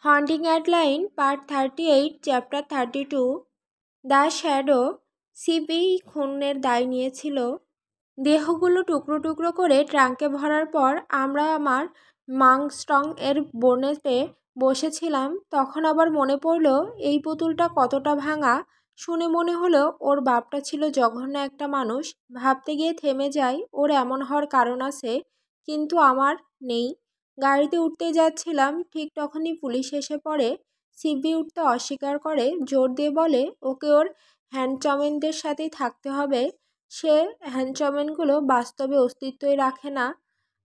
Haunting Adeline part 38 chapter 32 the shadow. সিবি খুনের দায় নিয়েছিল। দেহগুলো টুকরো টুকরো করে ট্রাঙ্কে ভরার পর আমরা আমার মাংস্টং এর বনেতে বসেছিলাম। তখন আবার মনে পড়ল এই পুতুলটা কতটা ভাঙা। শুনে মনে হলো ওর বাপটা ছিল জঘন্য একটা মানুষ। ভাবতে গিয়ে থেমে যাই, ওর এমন হওয়ার কারণ আছে, কিন্তু আমার নেই। গাড়িতে উঠতেই যাচ্ছিলাম, ঠিক তখনই পুলিশ এসে পড়ে। সিবি উঠতে অস্বীকার করে, জোর দিয়ে বলে ওকে ওর হ্যান্ডচমেনদের সাথেই থাকতে হবে। সে হ্যান্ডচমেনগুলো বাস্তবে অস্তিত্বই রাখে না,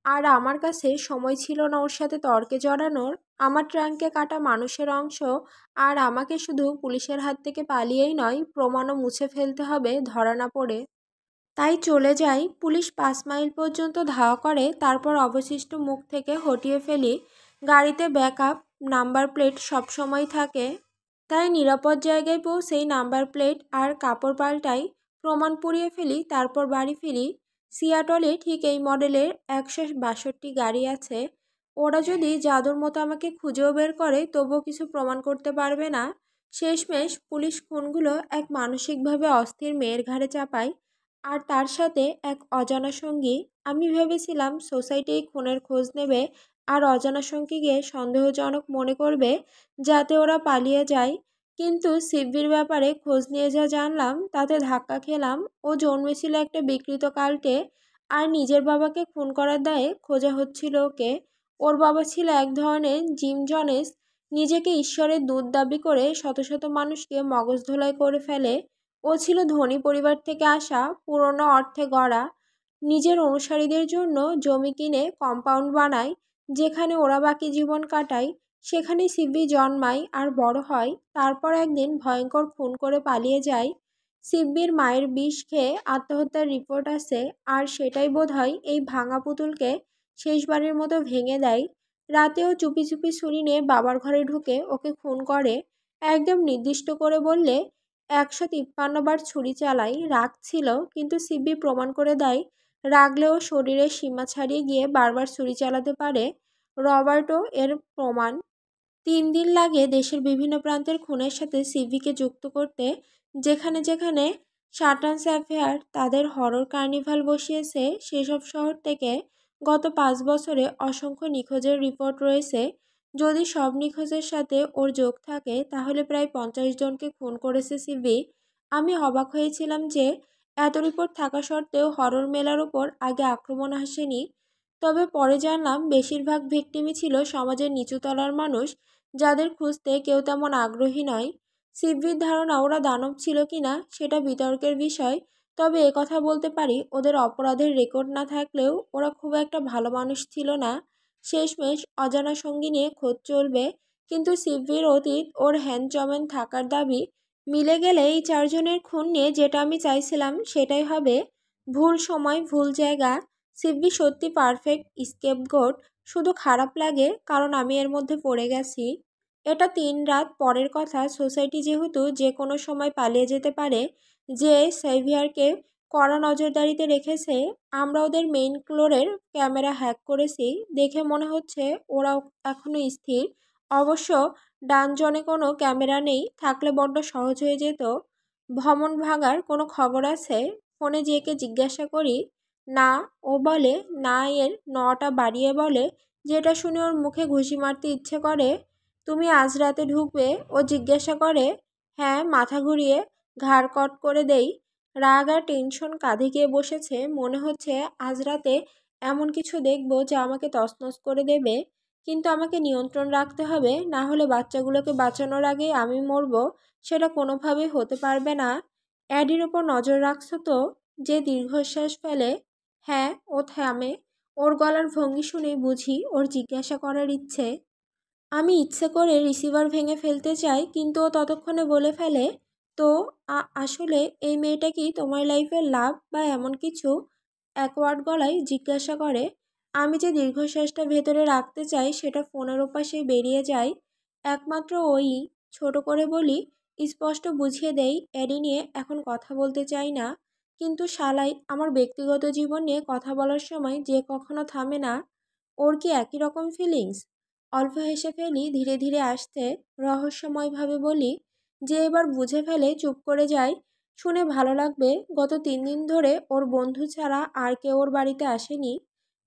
আর আমার কাছে সময় ছিল না ওর সাথে তর্কে জড়ানোর। আমার ট্রাঙ্কে কাটা মানুষের অংশ, আর আমাকে শুধু পুলিশের হাত থেকে পালিয়েই নয়, প্রমাণও মুছে ফেলতে হবে ধরা না পড়ে। তাই চলে যাই। পুলিশ 5 মাইল পর্যন্ত ধাওয়া করে, তারপর অবশিষ্ট মুখ থেকে হটিয়ে ফেলি। গাড়িতে ব্যাকআপ নাম্বার প্লেট সবসময় থাকে, তাই নিরাপদ জায়গায় পৌঁছেই নাম্বার প্লেট আর কাপড় পাল্টাই, প্রমাণ পুড়িয়ে ফেলি, তারপর বাড়ি ফিরি। সিয়াটলে ঠিক এই মডেলের 162 গাড়ি আছে। ওরা যদি জাদুর মতো আমাকে খুঁজেও বের করে, তবুও কিছু প্রমাণ করতে পারবে না। শেষমেশ পুলিশ খুনগুলো এক মানসিকভাবে অস্থির মেয়ের ঘাড়ে চাপায়, আর তার সাথে এক অজানা সঙ্গী। আমি ভেবেছিলাম সোসাইটি এই খুনের খোঁজ নেবে আর অজানা সঙ্গীকে সন্দেহজনক মনে করবে, যাতে ওরা পালিয়ে যায়। কিন্তু সিব্বির ব্যাপারে খোঁজ নিয়ে যা জানলাম, তাতে ধাক্কা খেলাম। ও জন্মেছিল একটা বিকৃত কাল্টে, আর নিজের বাবাকে খুন করার দায়ে খোঁজা হচ্ছিল ওকে। ওর বাবা ছিল এক ধরনের জিম জনেস, নিজেকে ঈশ্বরের দূত দাবি করে শত শত মানুষকে মগজ ধোলাই করে ফেলে। ও ছিল ধনী পরিবার থেকে আসা, পুরনো অর্থে গড়া। নিজের অনুসারীদের জন্য জমি কিনে কম্পাউন্ড বানায়, যেখানে ওরা বাকি জীবন কাটায়। সেখানেই সিব্বি জন্মায় আর বড় হয়, তারপর একদিন ভয়ঙ্কর খুন করে পালিয়ে যায়। সিব্বির মায়ের বিষ খেয়ে আত্মহত্যার রিপোর্ট আসে, আর সেটাই বোধহয় এই ভাঙা পুতুলকে শেষবারের মতো ভেঙে দেয়। রাতেও চুপি চুপি ছুরি নিয়ে বাবার ঘরে ঢুকে ওকে খুন করে। একদম নির্দিষ্ট করে বললে 153 বার ছুরি চালাই। রাগ ছিল, কিন্তু সিব্বি প্রমাণ করে দেয় রাগলেও শরীরের সীমা ছাড়িয়ে গিয়ে বারবার ছুরি চালাতে পারে। রবার্টো এর প্রমাণ। 3 দিন লাগে দেশের বিভিন্ন প্রান্তের খুনের সাথে সিভিকে যুক্ত করতে। যেখানে যেখানে সাটান্স অ্যাফেয়ার তাদের হরর কার্নিভাল বসিয়েছে, সেসব শহর থেকে গত 5 বছরে অসংখ্য নিখোঁজের রিপোর্ট রয়েছে। যদি সব নিখোঁজের সাথে ওর যোগ থাকে, তাহলে প্রায় 50 জনকে খুন করেছে সিভি। আমি অবাক হয়েছিলাম যে এত রিপোর্ট থাকা সত্ত্বেও হরর মেলার ওপর আগে আক্রমণ আসেনি। তবে পরে জানলাম বেশিরভাগ ভিকটিমই ছিল সমাজের নিচু তলার মানুষ, যাদের খুঁজতে কেউ তেমন আগ্রহী নয়। সিব্বির ধারণা ওরা দানব ছিল কিনা সেটা বিতর্কের বিষয়, তবে একথা বলতে পারি ওদের অপরাধের রেকর্ড না থাকলেও ওরা খুব একটা ভালো মানুষ ছিল না। শেষমেশ অজানা সঙ্গী নিয়ে খোঁজ চলবে, কিন্তু সিব্বির অতীত, ওর হ্যান্ডচমেন থাকার দাবি মিলে গেলে এই 4 জনের খুন নিয়ে যেটা আমি চাইছিলাম সেটাই হবে। ভুল সময় ভুল জায়গা। সিব্বি সত্যি পারফেক্ট স্কেপগোট। শুধু খারাপ লাগে কারণ আমি এর মধ্যে পড়ে গেছি। এটা 3 রাত পরের কথা। সোসাইটি যেহেতু যে কোনো সময় পালিয়ে যেতে পারে, যে সেভিয়ারকে কড়া নজরদারিতে রেখেছে। আমরা ওদের মেইন ফ্লোরের ক্যামেরা হ্যাক করেছি, দেখে মনে হচ্ছে ওরা এখনো স্থির। অবশ্য ডানজনে কোনো ক্যামেরা নেই, থাকলে বড্ড সহজ হয়ে যেত। ভবন ভাঙার কোনো খবর আছে? ফোনে যেকে জিজ্ঞাসা করি। না। ও বলে না, এর 9টা বাড়িয়ে বলে, যেটা শুনে ওর মুখে ঘুষি মারতে ইচ্ছে করে। তুমি আজ রাতে ঢুকবে? ও জিজ্ঞাসা করে। হ্যাঁ, মাথা ঘুরিয়ে ঘাড় কট করে দেই। রাগ আর টেনশন কাঁধে গিয়ে বসেছে। মনে হচ্ছে আজ রাতে এমন কিছু দেখবো যা আমাকে তছনছ করে দেবে। কিন্তু আমাকে নিয়ন্ত্রণ রাখতে হবে, না হলে বাচ্চাগুলোকে বাঁচানোর আগেই আমি মরবো। সেটা কোনোভাবেই হতে পারবে না। অ্যাডির ওপর নজর রাখছো তো? যে দীর্ঘশ্বাস ফেলে। হ্যাঁ। ও থামে। ওর গলার ভঙ্গি শুনেই বুঝি ওর জিজ্ঞাসা করার ইচ্ছে। আমি ইচ্ছে করে রিসিভার ভেঙে ফেলতে চাই, কিন্তু ও ততক্ষণে বলে ফেলে, তো আসলে এই মেয়েটা কি তোমার লাইফের লাভ বা এমন কিছু? অ্যাকওয়ার্ড গলায় জিজ্ঞাসা করে। আমি যে দীর্ঘশ্বাসটা ভেতরে রাখতে চাই সেটা ফোনের ওপাশে বেরিয়ে যায়। একমাত্র ওই। ছোট করে বলি, স্পষ্ট বুঝিয়ে দেই এডি নিয়ে এখন কথা বলতে চাই না। কিন্তু শালাই আমার ব্যক্তিগত জীবন নিয়ে কথা বলার সময় যে কখনো থামে না। ওর কি একই রকম ফিলিংস? অল্প হেসে ফেলি ধীরে ধীরে আসতে, রহস্যময়ভাবে বলি, যে এবার বুঝে ফেলে চুপ করে যায়। শুনে ভালো লাগবে। গত 3 দিন ধরে ওর বন্ধু ছাড়া আর কেউ ওর বাড়িতে আসেনি।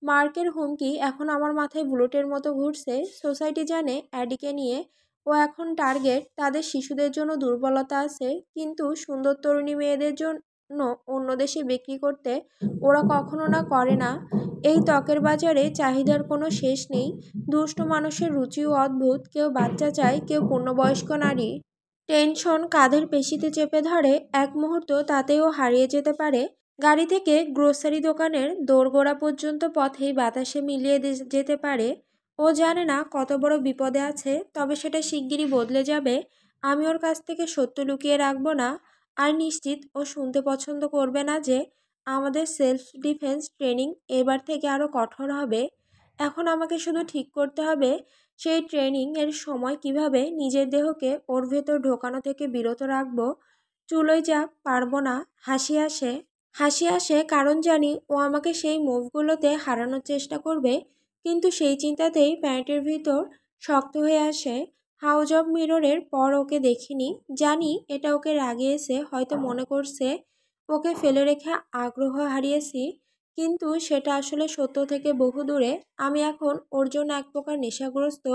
মার্কের হুমকি এখন আমার মাথায় বুলেটের মতো ঘুরছে। সোসাইটি জানে অ্যাডিকে নিয়ে ও এখন টার্গেট। তাদের শিশুদের জন্য দুর্বলতা আছে, কিন্তু সুন্দর তরুণী মেয়েদের জন্য অন্য দেশে বিক্রি করতে ওরা কখনো না করে না। এই ত্বকের বাজারে চাহিদার কোনো শেষ নেই। দুষ্ট মানুষের রুচিও অদ্ভুত, কেউ বাচ্চা চায়, কেউ পূর্ণবয়স্ক নারী। টেনশন কাঁধের পেশিতে চেপে ধরে, এক মুহূর্ত তাতেও হারিয়ে যেতে পারে। গাড়ি থেকে গ্রোসারি দোকানের দোরগোড়া পর্যন্ত পথেই বাতাসে মিলিয়ে যেতে পারে। ও জানে না কত বড় বিপদে আছে, তবে সেটা শিগগিরই বদলে যাবে। আমি ওর কাছ থেকে সত্য লুকিয়ে রাখবো না। আর নিশ্চিত ও শুনতে পছন্দ করবে না যে আমাদের সেলফ ডিফেন্স ট্রেনিং এবার থেকে আরও কঠোর হবে। এখন আমাকে শুধু ঠিক করতে হবে সেই ট্রেনিং এর সময় কিভাবে নিজের দেহকে ওর ভেতর ঢোকানো থেকে বিরত রাখবো। চুলোয় চাপ পারবো না। হাসি আসে কারণ জানি ও আমাকে সেই মুভগুলোতে হারানোর চেষ্টা করবে। কিন্তু সেই চিন্তাতেই প্যান্টের ভিতর শক্ত হয়ে আসে। হাউস অব মিররের পর ওকে দেখিনি। জানি এটা ওকে রাগিয়েছে, হয়তো মনে করছে ওকে ফেলে রেখে আগ্রহ হারিয়েছি। কিন্তু সেটা আসলে সত্য থেকে বহু দূরে। আমি এখন ওর জন্য এক প্রকার নেশাগ্রস্ত।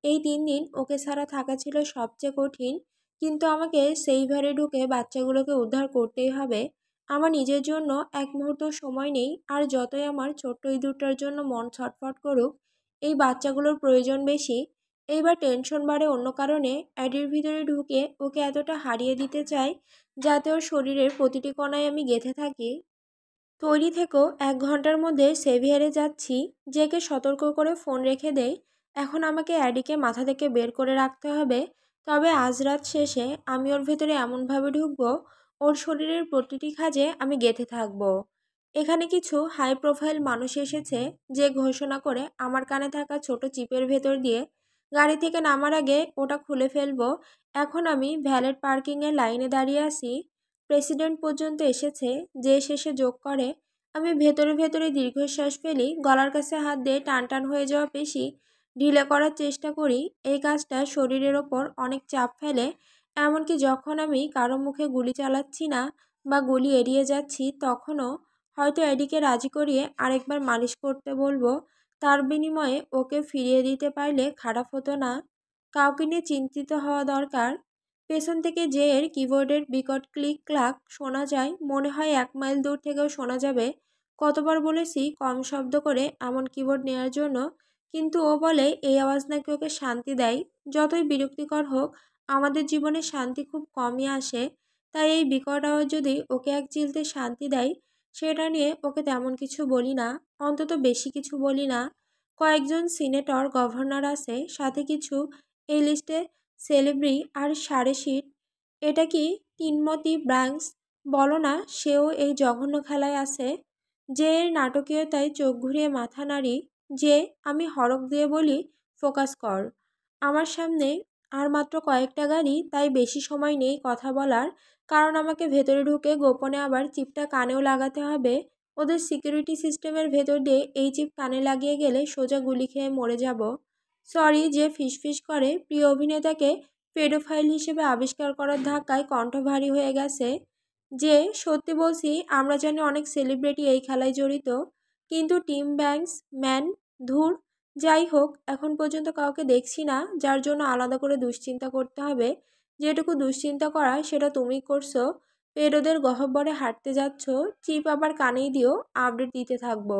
এই 3 দিন ওকে ছাড়া থাকা ছিল সবচেয়ে কঠিন। কিন্তু আমাকে সেই ঘরে ঢুকে বাচ্চাগুলোকে উদ্ধার করতেই হবে। আমার নিজের জন্য এক মুহূর্ত সময় নেই। আর যতই আমার ছোট্ট ইঁদুরটার জন্য মন ছটফট করুক, এই বাচ্চাগুলোর প্রয়োজন বেশি। এইবার টেনশন বাড়ে অন্য কারণে। অ্যাডির ভিতরে ঢুকে ওকে এতটা হারিয়ে দিতে চাই যাতে ওর শরীরের প্রতিটি কণায় আমি গেঁথে থাকি। তৈরি থেকেও 1 ঘন্টার মধ্যে সেভিয়ারে যাচ্ছি। জেকে সতর্ক করে ফোন রেখে দেই। এখন আমাকে অ্যাডিকে মাথা থেকে বের করে রাখতে হবে। তবে আজ রাত শেষে আমি ওর ভেতরে এমনভাবে ঢুকবো, ওর শরীরের প্রতিটি খাঁজে আমি গেঁথে থাকবো। এখানে কিছু হাই প্রোফাইল মানুষ এসেছে, যে ঘোষণা করে আমার কানে থাকা ছোট চিপের ভেতর দিয়ে গাড়ি থেকে নামার আগে ওটা খুলে ফেলবো। এখন আমি ভ্যালেট পার্কিংয়ের লাইনে দাঁড়িয়ে আছি। প্রেসিডেন্ট পর্যন্ত এসেছে। যে শেষে যোগ করে, আমি ভেতরে ভেতরে দীর্ঘশ্বাস ফেলি। গলার কাছে হাত দিয়ে টান টান হয়ে যাওয়া পেশি ঢিলে করার চেষ্টা করি। এই কাজটা শরীরের ওপর অনেক চাপ ফেলে। এমনকি যখন আমি কারো মুখে গুলি চালাচ্ছি না বা গুলি এড়িয়ে যাচ্ছি, তখনও হয়তো এডিকে রাজি করিয়ে আরেকবার মালিশ করতে বলবো। তার বিনিময়ে ওকে ফিরিয়ে দিতে পারলে খারাপ হতো না। কাউকে নিয়ে চিন্তিত হওয়া দরকার। পেছন থেকে জেয়ের কিবোর্ডের বিকট ক্লিক ক্লাক শোনা যায়। মনে হয় 1 মাইল দূর থেকেও শোনা যাবে। কতবার বলেছি কম শব্দ করে এমন কিবোর্ড নেওয়ার জন্য, কিন্তু ও বলে এই আওয়াজ নাকি ওকে শান্তি দেয়। যতই বিরক্তিকর হোক, আমাদের জীবনে শান্তি খুব কমই আসে। তাই এই বিকট আওয়াজ যদি ওকে এক চিলতে শান্তি দেয়, সেটা নিয়ে ওকে তেমন কিছু বলি না। অন্তত বেশি কিছু বলি না। কয়েকজন সিনেটর, গভর্নর আছে, সাথে কিছু এই লিস্টে সেলিব্রি আর সারেশিট। এটা কি তিনমতি ব্রাঙ্কস? বলো না সেও এই জঘন্য খেলায় আছে। যে এর নাটকীয়তায় চোখ ঘুরিয়ে মাথা নাড়ি। যে আমি হড়ক দিয়ে বলি, ফোকাস কর। আমার সামনে আর মাত্র কয়েকটা গাড়ি, তাই বেশি সময় নেই কথা বলার। কারণ আমাকে ভেতরে ঢুকে গোপনে আবার চিপটা কানেও লাগাতে হবে। ওদের সিকিউরিটি সিস্টেমের ভেতর দিয়ে এই চিপ কানে লাগিয়ে গেলে সোজা গুলি খেয়ে মরে যাব। সরি যে ফিসফিস করে। প্রিয় অভিনেতাকে পেডোফাইল হিসেবে আবিষ্কার করার ধাক্কায় কণ্ঠ ভারী হয়ে গেছে। যে সত্যি বলছি, আমরা জানি অনেক সেলিব্রিটি এই খেলায় জড়িত, কিন্তু টিম ব্যাংকস ম্যান, ধুর। যাই হোক, এখন পর্যন্ত কাউকে দেখছি না যার জন্য আলাদা করে দুশ্চিন্তা করতে হবে। যেটুকু দুশ্চিন্তা করা সেটা তুমি করছো। পেডোদের গহ্বরে হাঁটতে যাচ্ছ, চিপ আবার কানেই দিও, আপডেট দিতে থাকবো।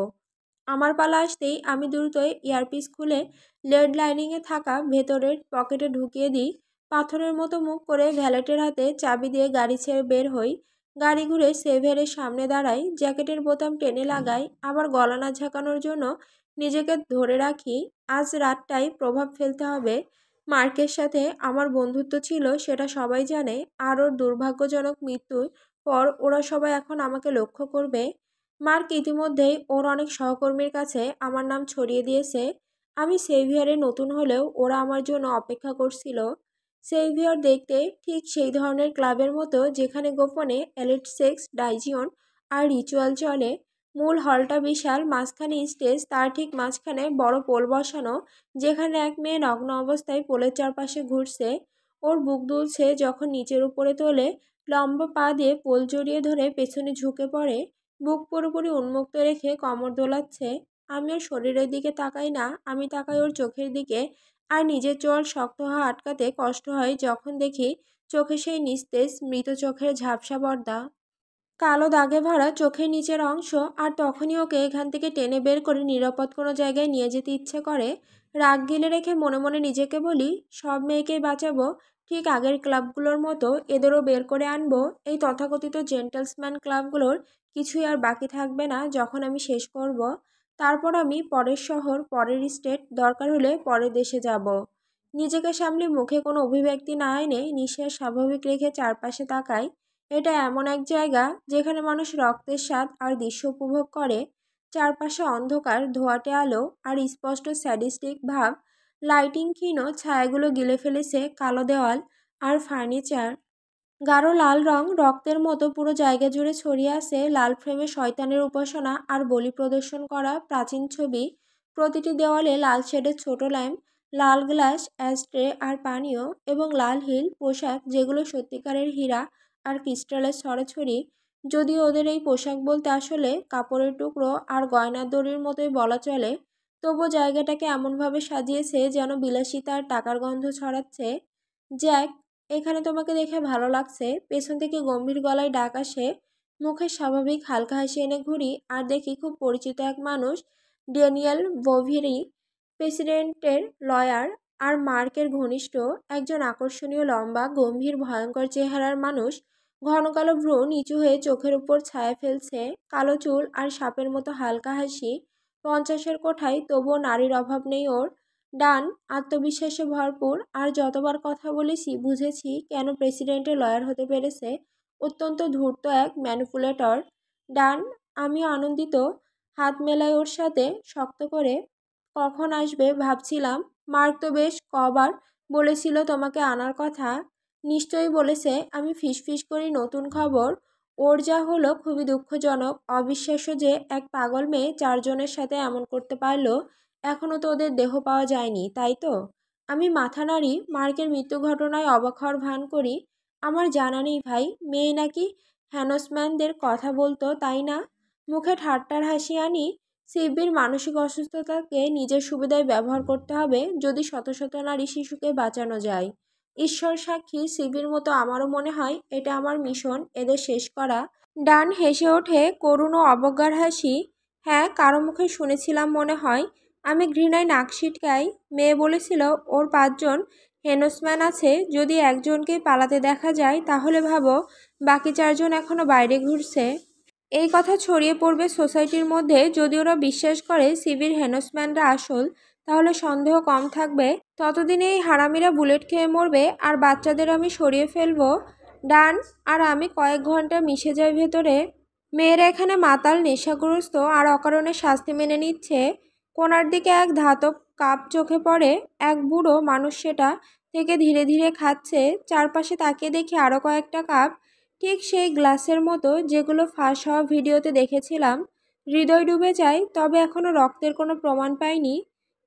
আমার পালা আসতেই আমি দ্রুতই ইয়ারপিস খুলে লেড লাইনিংয়ে থাকা ভেতরের পকেটে ঢুকিয়ে দিই। পাথরের মতো মুখ করে ভ্যালেটের হাতে চাবি দিয়ে গাড়ি ছেড়ে বের হই। গাড়ি ঘুরে সেভেরের সামনে দাঁড়াই। জ্যাকেটের বোতাম টেনে লাগাই, আবার গলা না ঝাঁকানোর জন্য নিজেকে ধরে রাখি। আজ রাতটাই প্রভাব ফেলতে হবে। মার্কের সাথে আমার বন্ধুত্ব ছিল, সেটা সবাই জানে। আর ওর দুর্ভাগ্যজনক মৃত্যুর পর ওরা সবাই এখন আমাকে লক্ষ্য করবে। মার্ক ইতিমধ্যেই ওর অনেক সহকর্মীর কাছে আমার নাম ছড়িয়ে দিয়েছে। আমি সেভিয়ারে নতুন হলেও ওরা আমার জন্য অপেক্ষা করছিল। সেভিয়ার দেখতে ঠিক সেই ধরনের ক্লাবের মতো, যেখানে গোপনে এলিট সেক্স, ডাইজিয়ন আর রিচুয়াল চলে। মূল হলটা বিশাল, মাঝখানে স্টেজ, তার ঠিক মাঝখানে বড় পোল বসানো, যেখানে এক মেয়ে নগ্ন অবস্থায় পোলের চারপাশে ঘুরছে। ওর বুক দুলছে যখন নিচের উপরে তোলে, লম্বা পা দিয়ে পোল জড়িয়ে ধরে পেছনে ঝুঁকে পড়ে, বুক পুরোপুরি উন্মুক্ত রেখে কোমর দোলাচ্ছে। আমি ওর শরীরের দিকে তাকাই না, আমি তাকাই ওর চোখের দিকে। আর নিজের চোয়াল শক্ত হওয়া আটকাতে কষ্ট হয় যখন দেখি চোখে সেই নিস্তেজ মৃত চোখের ঝাপসা পর্দা, কালো দাগে ভরা চোখের নিচের অংশ। আর তখনই ওকে এখান থেকে টেনে বের করে নিরাপদ কোনো জায়গায় নিয়ে যেতে ইচ্ছে করে। রাগ গিলে রেখে মনে মনে নিজেকে বলি, সব মেয়েকেই বাঁচাবো, ঠিক আগের ক্লাবগুলোর মতো এদেরও বের করে আনবো। এই তথাকথিত জেন্টলসম্যান ক্লাবগুলোর কিছুই আর বাকি থাকবে না যখন আমি শেষ করব। তারপর আমি পরের শহর, পরের স্টেট, দরকার হলে পরের দেশে যাব। নিজেকে সামলে মুখে কোনো অভিব্যক্তি না এনে নিঃশ্বাস স্বাভাবিক রেখে চারপাশে তাকাই। এটা এমন এক জায়গা যেখানে মানুষ রক্তের স্বাদ আর দৃশ্য উপভোগ করে। চারপাশে অন্ধকার, ধোঁয়াটে আলো আর স্পষ্ট স্যাডিস্টিক ভাব। লাইটিং ক্ষীণ, ছায়াগুলো গিলে ফেলেছে কালো দেওয়াল আর ফার্নিচার। গাঢ় লাল রং রক্তের মতো পুরো জায়গা জুড়ে ছড়িয়ে আছে। লাল ফ্রেমে শয়তানের উপাসনা আর বলি প্রদর্শন করা প্রাচীন ছবি। প্রতিটি দেওয়ালে লাল শেডের ছোট ল্যাম্প, লাল গ্লাস, অ্যাশট্রে আর পানীয়, এবং লাল হিল পোশাক যেগুলো সত্যিকারের হীরা আর ক্রিস্টালের ছড়াছড়ি। যদিও ওদের এই পোশাক বলতে আসলে কাপড়ের টুকরো আর গয়নার দড়ির মতোই বলা চলে, তবু জায়গাটাকে এমনভাবে সাজিয়েছে যেন বিলাসিতা আর টাকার গন্ধ ছড়াচ্ছে। জ্যাক, এখানে তোমাকে দেখে ভালো লাগছে। পেছন থেকে গম্ভীর গলায় ডাক আসে। মুখে স্বাভাবিক হালকা হাসি এনে ঘুরি আর দেখি খুব পরিচিত এক মানুষ, ড্যানিয়েল বোভেরি, প্রেসিডেন্টের লয়ার আর মার্কের ঘনিষ্ঠ, একজন আকর্ষণীয়, লম্বা, গম্ভীর, ভয়ঙ্কর চেহারার মানুষ। ঘন কালো ভ্রু নিচু হয়ে চোখের উপর ছায়া ফেলছে, কালো চুল আর সাপের মতো হালকা হাসি। 50-এর কোঠায়, তবুও নারীর অভাব নেই ওর। ডান আত্মবিশ্বাসে ভরপুর, আর যতবার কথা বলেছি বুঝেছি কেন প্রেসিডেন্টের লয়ার হতে পেরেছে। অত্যন্ত ধূর্ত এক ম্যানিপুলেটর। ডান, আমিও আনন্দিত। হাত মেলাই ওর সাথে শক্ত করে। কখন আসবে ভাবছিলাম। মার্ক তো বেশ কবার বলেছিল তোমাকে আনার কথা। নিশ্চয়ই বলেছে। আমি ফিসফিস করি, নতুন খবর? ওর যা হলো খুবই দুঃখজনক। অবিশ্বাস্য যে এক পাগল মেয়ে 4 জনের সাথে এমন করতে পারলো। এখনও তো ওদের দেহ পাওয়া যায়নি, তাই তো? আমি মাথা নাড়ি। মার্কের মৃত্যু ঘটনায় অবাক হওয়ার ভান করি। আমার জানা নেই ভাই। মেয়ে নাকি হ্যানসম্যানদের কথা বলতো, তাই না? মুখে ঠাট্টার হাসি আনি। সিবির মানসিক অসুস্থতাকে নিজের সুবিধায় ব্যবহার করতে হবে যদি শত শত নারী শিশুকে বাঁচানো যায়। ঈশ্বর সাক্ষী, সিবির মতো আমারও মনে হয় এটা আমার মিশন, এদের শেষ করা। ডান হেসে ওঠে, করুণ ও অবজ্ঞার হাসি। হ্যাঁ, কারো মুখে শুনেছিলাম মনে হয়। আমি ঘৃণায় নাক সিটকাই। মেয়ে বলেছিল ওর 5 জন হেনসম্যান আছে। যদি একজনকেই পালাতে দেখা যায় তাহলে ভাবো বাকি 4 জন এখনো বাইরে ঘুরছে। এই কথা ছড়িয়ে পড়বে সোসাইটির মধ্যে। যদি ওরা বিশ্বাস করে সিভির হেনসম্যানরা আসল, তাহলে সন্দেহ কম থাকবে। ততদিনে এই হারামিরা বুলেট খেয়ে মরবে আর বাচ্চাদের আমি সরিয়ে ফেলবো। ডান আর আমি কয়েক ঘন্টা মিশে যাই ভেতরে। মেয়েরা এখানে মাতাল, নেশাগ্রস্ত আর অকারণে শাস্তি মেনে নিচ্ছে। কোনার দিকে এক ধাতব কাপ চোখে পড়ে। এক বুড়ো মানুষ সেটা থেকে ধীরে ধীরে খাচ্ছে। চারপাশে তাকিয়ে দেখি আরও কয়েকটা কাপ, ঠিক সেই গ্লাসের মতো যেগুলো ফাঁস হওয়া ভিডিওতে দেখেছিলাম। হৃদয় ডুবে যায়, তবে এখনও রক্তের কোনো প্রমাণ পাইনি।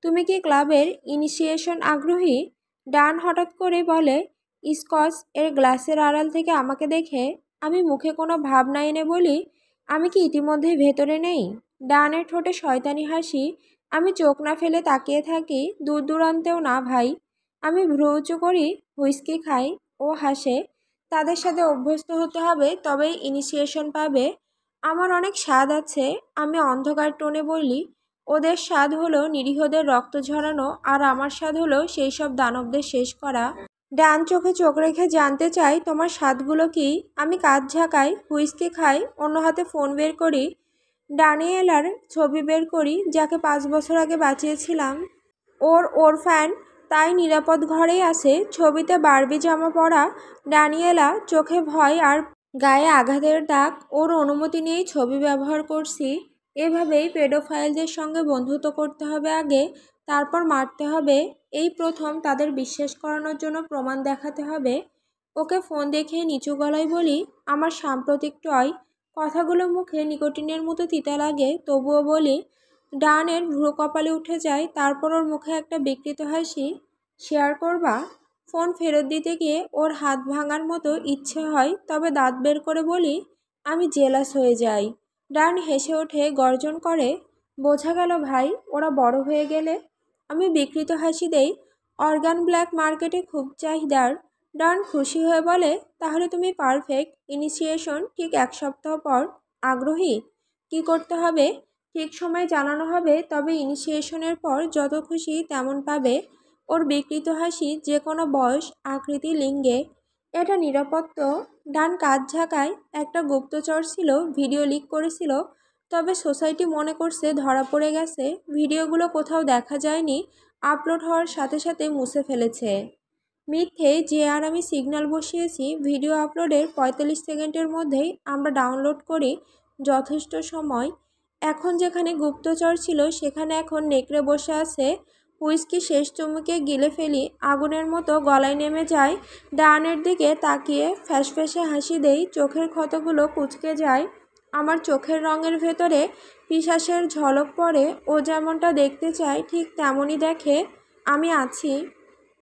তুমি কি ক্লাবের ইনিশিয়েশন আগ্রহী? ডান হঠাৎ করে বলে, স্কচ এর গ্লাসের আড়াল থেকে আমাকে দেখে। আমি মুখে কোনো ভাব না এনে বলি, আমি কি ইতিমধ্যেই ভেতরে নেই? ডানের ঠোঁটে শয়তানি হাসি। আমি চোখ না ফেলে তাকিয়ে থাকি। দূর দূরান্তেও না ভাই। আমি ভ্রু উঁচু করি, হুইস্কি খাই। ও হাসে। তাদের সাথে অভ্যস্ত হতে হবে, তবেই ইনিশিয়েশন পাবে। আমার অনেক স্বাদ আছে। আমি অন্ধকার টোনে বলি, ওদের স্বাদ হলো নিরীহদের রক্ত ঝরানো, আর আমার স্বাদ হলো সেই সব দানবদের শেষ করা। ডান চোখে চোখ রেখে জানতে চাই, তোমার স্বাদগুলো কি? আমি কাঁধ ঝাঁকাই, হুইস্কি খাই, অন্য হাতে ফোন বের করি। ড্যানিয়েলার ছবি বের করি, যাকে 5 বছর আগে বাঁচিয়েছিলাম। ওর ফ্যান, তাই নিরাপদ ঘরেই আছে। ছবিতে বারবি জামা পরা ড্যানিয়েলা, চোখে ভয় আর গায়ে আঘাতের দাগ। ওর অনুমতি নিয়েই ছবি ব্যবহার করছি। এভাবেই পেডোফাইলদের সঙ্গে বন্ধুত্ব করতে হবে আগে, তারপর মারতে হবে। এই প্রথম তাদের বিশ্বাস করানোর জন্য প্রমাণ দেখাতে হবে। ওকে ফোন দেখে নিচু গলায় বলি, আমার সাম্প্রতিক টয় কথাগুলো মুখে নিকোটিনের মতো তিতা লাগে, তবুও বলি। ডানের ভ্রু কপালে উঠে যায়, তারপর ওর মুখে একটা বিকৃত হাসি। শেয়ার করবা? ফোন ফেরত দিতে গিয়ে ওর হাত ভাঙার মতো ইচ্ছে হয়, তবে দাঁত বের করে বলি, আমি জেলাস হয়ে যাই। ডান হেসে ওঠে, গর্জন করে, বোঝা গেল ভাই, ওরা বড় হয়ে গেলে। আমি বিকৃত হাসি দেই, অর্গান ব্ল্যাক মার্কেটে খুব চাহিদার। ডান খুশি হয়ে বলে, তাহলে তুমি পারফেক্ট। ইনিশিয়েশন ঠিক 1 সপ্তাহ পর। আগ্রহী? কি করতে হবে? ঠিক সময় জানানো হবে, তবে ইনিশিয়েশনের পর যত খুশি তেমন পাবে। ওর বিকৃত হাসি যে কোনো বয়স, আকৃতি, লিঙ্গে। এটা নিরাপদ তো? ডান কাঁধ ঝাঁকায়, একটা গুপ্তচর ছিল, ভিডিও লিক করেছিল, তবে সোসাইটি মনে করছে ধরা পড়ে গেছে। ভিডিওগুলো কোথাও দেখা যায়নি, আপলোড হওয়ার সাথে সাথে মুছে ফেলেছে। মিথ্যে যে আর আমি সিগন্যাল বসিয়েছি, ভিডিও আপলোডের 45 সেকেন্ডের মধ্যেই আমরা ডাউনলোড করি। যথেষ্ট সময়। এখন যেখানে গুপ্তচর ছিল সেখানে এখন নেকড়ে বসে আছে। হুইস্কি শেষ চুমুকে গিলে ফেলি, আগুনের মতো গলায় নেমে যায়। ডানের দিকে তাকিয়ে ফ্যাসফ্যাসে হাসি দেই, চোখের ক্ষতগুলো কুঁচকে যায়। আমার চোখের রঙের ভেতরে পিশাচের ঝলক পড়ে। ও যেমনটা দেখতে চায় ঠিক তেমনই দেখে। আমি আছি।